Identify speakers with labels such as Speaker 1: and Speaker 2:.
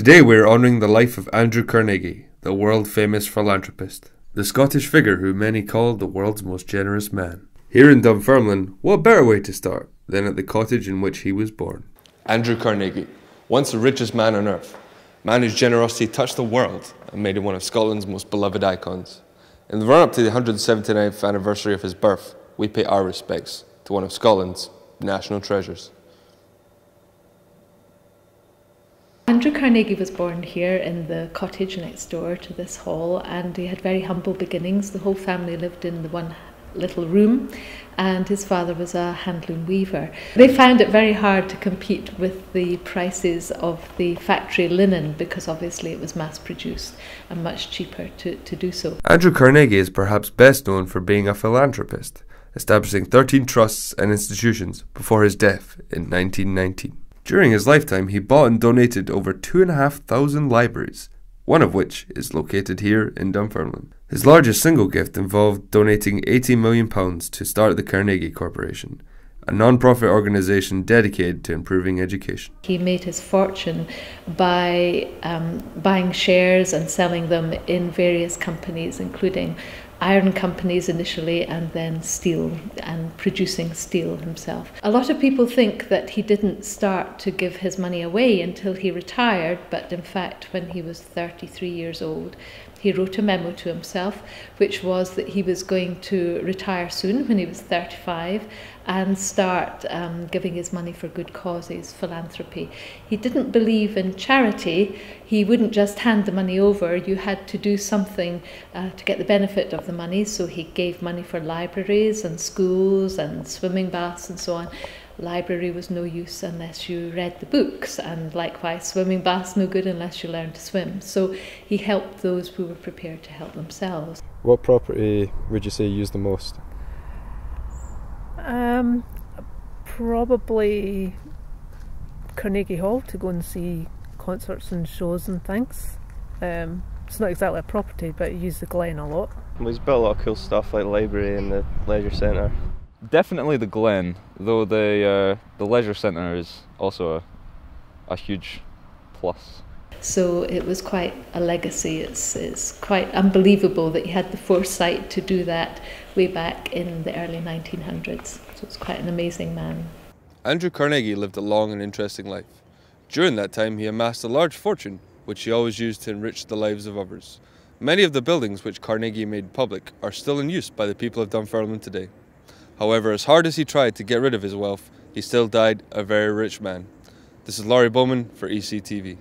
Speaker 1: Today we are honouring the life of Andrew Carnegie, the world-famous philanthropist, the Scottish figure who many call the world's most generous man. Here in Dunfermline, what better way to start than at the cottage in which he was born? Andrew Carnegie, once the richest man on earth, a man whose generosity touched the world and made him one of Scotland's most beloved icons. In the run-up to the 179th anniversary of his birth, we pay our respects to one of Scotland's national treasures.
Speaker 2: Andrew Carnegie was born here in the cottage next door to this hall, and he had very humble beginnings. The whole family lived in the one little room, and his father was a handloom weaver. They found it very hard to compete with the prices of the factory linen because obviously it was mass produced and much cheaper to do so.
Speaker 1: Andrew Carnegie is perhaps best known for being a philanthropist, establishing 13 trusts and institutions before his death in 1919. During his lifetime, he bought and donated over 2,500 libraries, one of which is located here in Dunfermline. His largest single gift involved donating £80 million to start the Carnegie Corporation, a non-profit organisation dedicated to improving education.
Speaker 2: He made his fortune by buying shares and selling them in various companies, including iron companies initially, and then steel, and producing steel himself. A lot of people think that he didn't start to give his money away until he retired, but in fact when he was 33 years old he wrote a memo to himself which was that he was going to retire soon when he was 35 and start giving his money for good causes, philanthropy. He didn't believe in charity. He wouldn't just hand the money over. You had to do something to get the benefit of the money, so he gave money for libraries and schools and swimming baths and so on. Library was no use unless you read the books, and likewise swimming baths no good unless you learned to swim. So he helped those who were prepared to help themselves.
Speaker 3: What property would you say you use the most?
Speaker 4: Probably Carnegie Hall, to go and see concerts and shows and things. It's not exactly a property, but you use the Glen a lot.
Speaker 5: He's built a lot of cool stuff like the library and the leisure centre.
Speaker 6: Definitely the Glen, though the leisure centre is also a huge plus.
Speaker 2: So it was quite a legacy. It's quite unbelievable that he had the foresight to do that way back in the early 1900s. So it's quite an amazing man.
Speaker 1: Andrew Carnegie lived a long and interesting life. During that time he amassed a large fortune, which he always used to enrich the lives of others. Many of the buildings which Carnegie made public are still in use by the people of Dunfermline today. However, as hard as he tried to get rid of his wealth, he still died a very rich man. This is Laurie Bowman for ECTV.